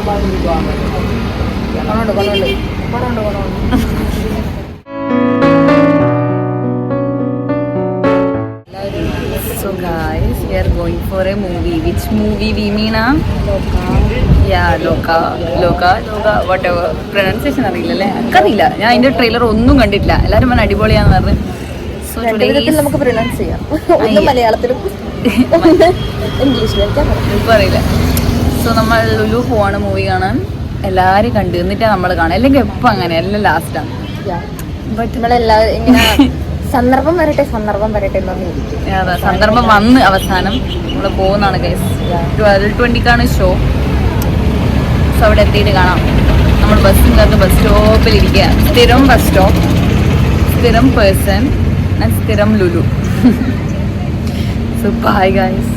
So guys, we are going for a movie. Which movie we mean? Yeah, Loka, whatever. Pronunciation അറിയില്ലല്ലേ? എനിക്കറിയില്ല. ഞാൻ അതിന്റെ trailer ഒന്നും കണ്ടിട്ടില്ല. എല്ലാവരും പറഞ്ഞ അടിപൊളിയാന്ന് പറഞ്ഞു. സോ ടുഡേ നമുക്ക് പ്രൊനൗൺസ് ചെയ്യാം. ഒന്ന് മലയാളത്തിലും ഇംഗ്ലീഷിലും എനിക്കറിയില്ല. സോ നമ്മൾ ലുലു പോവാണ് മൂവി കാണാൻ. എല്ലാവരും കണ്ടു എന്നിട്ടാണ് നമ്മൾ കാണാം. അല്ലെങ്കിൽ എപ്പോൾ അങ്ങനെ എല്ലാം ലാസ്റ്റാണ്. ബട്ട് നമ്മളെല്ലാവരും ഇങ്ങനെ സന്ദർഭം വരട്ടെ അതെ, സന്ദർഭം വന്ന് അവസാനം നമ്മൾ പോകുന്നതാണ് ഗൈസ്. 12:20 ഷോ. സോ അവിടെ എത്തിയിട്ട് കാണാം. നമ്മൾ ബസ്സും കയറുന്ന ബസ് സ്റ്റോപ്പിലിരിക്കുക. സ്ഥിരം ബസ് സ്റ്റോപ്പ്, സ്ഥിരം പേഴ്സൺ, സ്ഥിരം Lulu. So bye guys.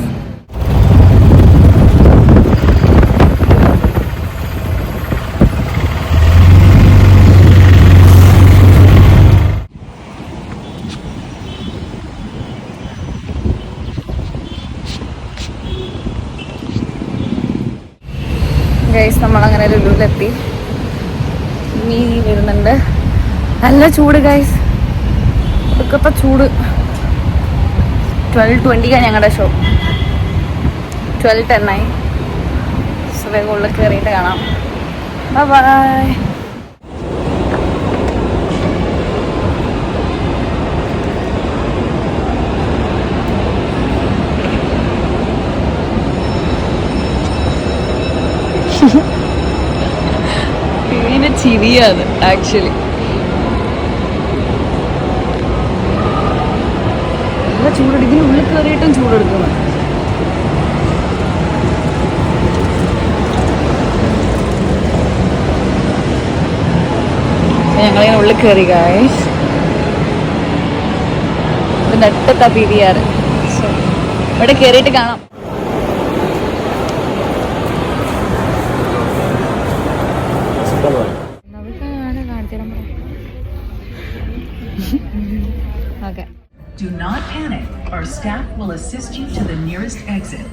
Guys നമ്മളങ്ങനെ ലുലുവിലെത്തി. മീ വരുന്നുണ്ട്. നല്ല ചൂട് ഗൈസ്, ഒടുക്കത്തെ ചൂട്. 12:20 ഞങ്ങളുടെ ഷോ. 12:10 സോ വേഗം ഉള്ളിൽ കയറിയിട്ട് കാണാം. Bye bye. ഇതിന്റെ ചിരിയാണ് ആക്ച്വലി. നല്ല ചൂടെടുക്കും. ഇതിനുള്ളിൽ കയറിയിട്ടും ചൂടെടുക്കുന്നു. ഞങ്ങളിങ്ങനെ ഉള്ളിൽ കയറി ഗായ്സ്. ഇത് നട്ടത്താ പിരിയാറ്. ഇവിടെ കയറിയിട്ട് കാണാം. Okay. Do not panic. Our staff will assist you to the nearest exit.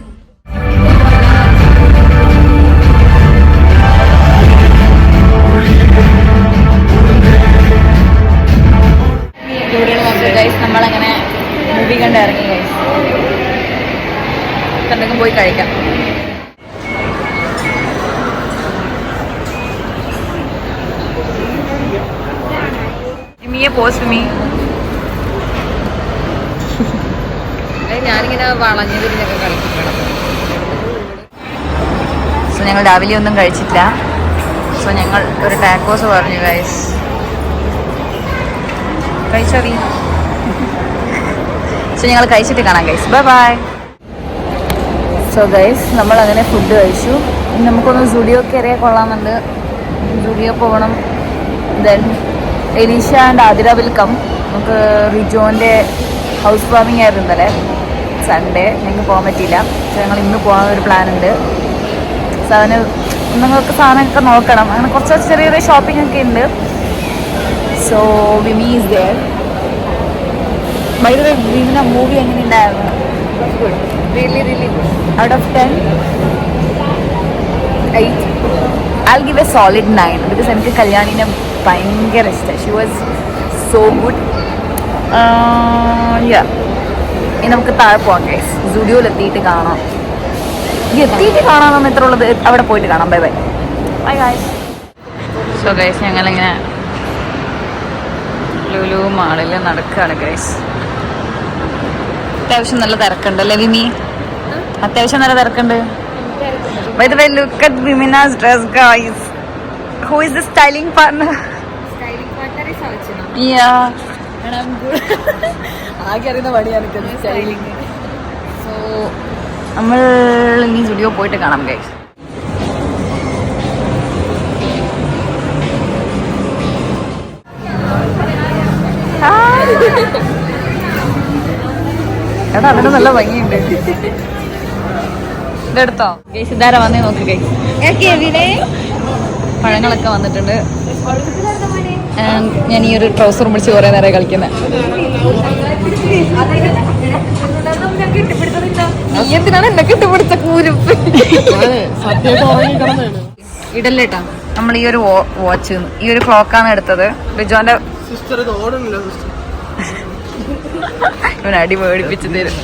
നമ്മളങ്ങനെ മൂവി കണ്ട് ഇറങ്ങി ഗൈസ്. എന്തെങ്കിലും പോയി കഴിക്കാം. Post me. ഞാനിങ്ങനെ വളഞ്ഞു തിരിഞ്ഞൊക്കെ കളിക്കണം. സോ ഞങ്ങൾ രാവിലെ ഒന്നും കഴിച്ചിട്ടില്ല. സോ ഞങ്ങൾ ഒരു ടാക്കോസ് പറഞ്ഞു ഗൈസ്. കഴിച്ചോ നീ? സോ ഞങ്ങൾ കഴിച്ചിട്ട് കാണാം guys. Bye bye. So guys നമ്മളങ്ങനെ ഫുഡ് കഴിച്ചു. ഇനി നമുക്കൊന്ന് സ്റ്റുഡിയോ കയറിയാൽ കൊള്ളാമെന്നുണ്ട്. സ്റ്റുഡിയോ പോകണം. Then Elisha and Athira will come. നമുക്ക് റിജോൻ്റെ ഹൗസ് വാമിങ് ആയിരുന്നു ഇന്നലെ സൺഡേ. ഞങ്ങൾക്ക് പോകാൻ പറ്റിയില്ല. പക്ഷേ ഞങ്ങൾ ഇന്ന് പോകാൻ ഒരു പ്ലാൻ ഉണ്ട്. സോ അതിന് നിങ്ങൾക്ക് സാധനമൊക്കെ നോക്കണം. അങ്ങനെ കുറച്ച് ചെറിയ ഷോപ്പിംഗ് ഒക്കെ ഉണ്ട്. So Vimi is there. By the way വിമിൻ്റെ മൂവി എങ്ങനെ ഉണ്ടായിരുന്നു? Really good. Out of 10 8 I'll give a solid 9 because എനിക്ക് കല്യാണിനെ ഭയങ്കര ഇഷ്ടമായി. She was so good. ഇനി നമുക്ക് താഴെ പോകാം ഗൈസ്. സ്റ്റുഡിയോയിൽ എത്തിയിട്ട് കാണാം. എത്തിയിട്ട് കാണാമെന്ന് എത്ര ഉള്ളത് അവിടെ പോയിട്ട് കാണാം. Bye bye bye guys. So guys ഞങ്ങളിങ്ങനെ ലുലു മാളിൽ നടക്കുകയാണ് ഗൈസ്. അത്യാവശ്യം നല്ല തിരക്കുണ്ട് അല്ലേ വിമി? അത്യാവശ്യം നല്ല തിരക്കുണ്ട്. By the way, look at Vimina's dress, guys. Who is the styling partner? Styling partner is Archana. Yeah. And I'm good. ആകെ അറിയുന്ന പണിയാണ് സ്റ്റൈലിങ്. സോ നമ്മൾ ഇനി സ്റ്റുഡിയോ പോയിട്ട് കാണാം ഗൈസ്. എടാ അതിന് നല്ല ഭംഗിയുണ്ട്. ഇതെടുത്തോ ഗൈസ്? ഇതാരാ വന്നേ നോക്ക് ഗൈസ്. പഴങ്ങളൊക്കെ വന്നിട്ടുണ്ട്. ഞാൻ ഈ ഒരു ട്രൗസർ പിടിച്ച് കുറേ നേരം കളിക്കുന്നത്. നീ എന്തിനാണ് എന്നെ കെട്ടിപ്പിടിച്ച കൂരുപ്പ്? ഇടല്ലേട്ടാ. നമ്മൾ ഈ ഒരു വാച്ച് ഈ ഒരു ക്ലോക്കാണ് എടുത്തത്. റിജോന്റെ ഇവൻ അടി മേടിപ്പിച്ചു തരും.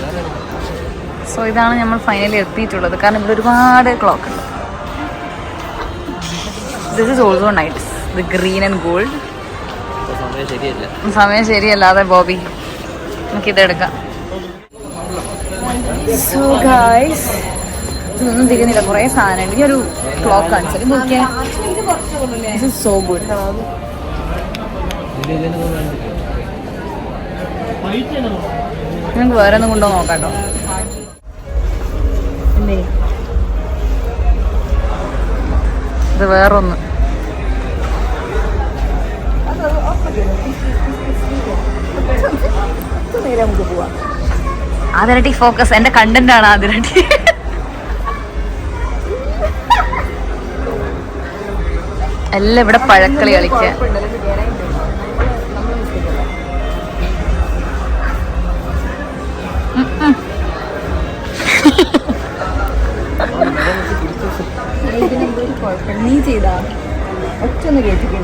സോ ഇതാണ് നമ്മൾ ഫൈനലി എത്തിയിട്ടുള്ളത്. കാരണം ഇവിടെ ഒരുപാട് ക്ലോക്ക് ഉണ്ട്. This is also knights the green and gold. സമയം ശരിയല്ലാതെ ബോബി നമുക്കിതെടുക്കാം. സോ ഗൈസ് ഇതൊന്നും തിരിയുന്നില്ല, കുറേ സാധനമുണ്ട്. ഈ ഒരു ക്ലോക്ക് കാണിച്ചാൽ നോക്കിയാൽ ദിസ് ഇസ് സോ ഗുഡ്. നിങ്ങൾക്ക് വേറെ ഒന്നും കൊണ്ടോ നോക്കാട്ടോ. ഇത് വേറൊന്ന്. ആതിരട്ടി ഫോക്കസ്. എന്റെ കണ്ടന്റ് ആണ് ആതിരട്ടി. എല്ലാം ഇവിടെ പഴക്കളി കളിക്കുക.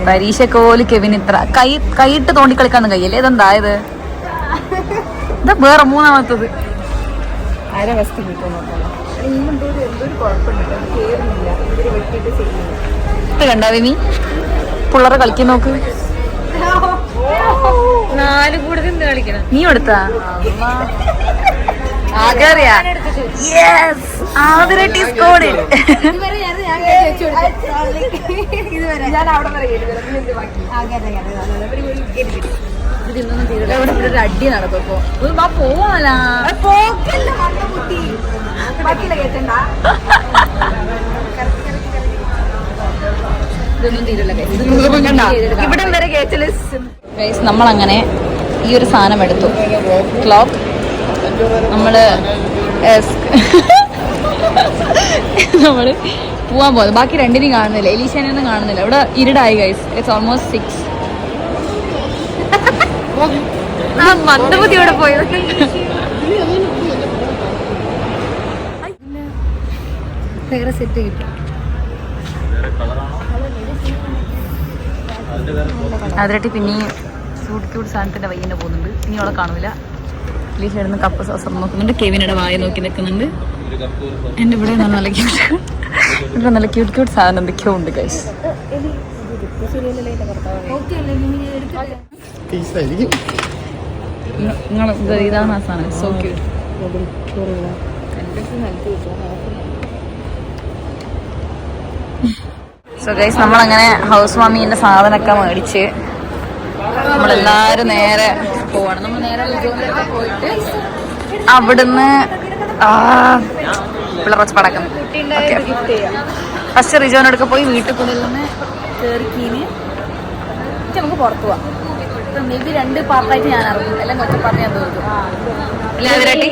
പരീക്ഷക്കോല് കെവിൻ ഇത്ര കൈയിട്ട് തോണ്ടി കളിക്കാന്ന് കയ്യല്ലേ. ഇതെന്തായത്? ഇതാ വേറെ മൂന്നാമത്തത്. കണ്ടാവേ നീ പിള്ളേരെ കളിക്കാൻ നോക്ക്. 4 കൂടെ നിന്ന് കളിക്കണം. നീ എടുത്താ ആകറിയാ. Yes, ആതിരട്ടി scored. ഇവിടെ അടി നടക്കും. ഇപ്പൊ പോവാല ഇവിടം വരെ കേട്ടില്ല. നമ്മളങ്ങനെ ഈ ഒരു സാധനം എടുത്തു, ക്ലോക്ക്. നമ്മള് പോവാൻ പോകുന്നത്. ബാക്കി രണ്ടിനെയും കാണുന്നില്ല, എലീശാനൊന്നും കാണുന്നില്ല. ഇവിടെ ഇരുടായി ഗൈസ്. It's almost 6. മന്ദബുദ്ധി ഇവിടെ പോയത്. വേറെ സെറ്റ് കിട്ടും. അതിരട്ടി പിന്നെയും ക്യൂട്ട് സാധനത്തിന്റെ വയ്യന്നെ പോകുന്നുണ്ട്. ഇനി അവളെ കാണൂല. ലീഷ ഇടുന്ന കപ്പ് സോസം നോക്കുന്നുണ്ട്. കെവിനിടെ വായ നോക്കി നിൽക്കുന്നുണ്ട്. എൻ്റെ ഇവിടെ നല്ല ക്യൂട്ട്, ഇവിടെ നല്ല ക്യൂട്ട് സാധനം എന്തൊക്കെയോ ഉണ്ട് ഗൈസ്. നിങ്ങൾ ഇതാണ് ആ സാധനം. So cute. സോ ഗൈസ് നമ്മളങ്ങനെ ഹൗസ് വാമിന്റെ സാധനമൊക്കെ മേടിച്ച് നമ്മളെല്ലാരും നേരെ പോവാണ്. നമ്മൾ നേരെ റിജോയിലൊക്കെ പോയിട്ട് അവിടുന്ന് പിള്ളറച്ച് പടക്കം ഫസ്റ്റ് റിജോനടുക്കെ പോയി വീട്ടിൽ കൊണ്ടുവന്ന് കയറിക്കീന് നമുക്ക് പുറത്തു പോവാം. മേ ബി 2 പാർട്ടായിട്ട് ഞാൻ ഇറങ്ങും. എല്ലാം ഒറ്റ പാർട്ട് ഞാൻ തീർക്കും. അല്ല അതിരാട്ടി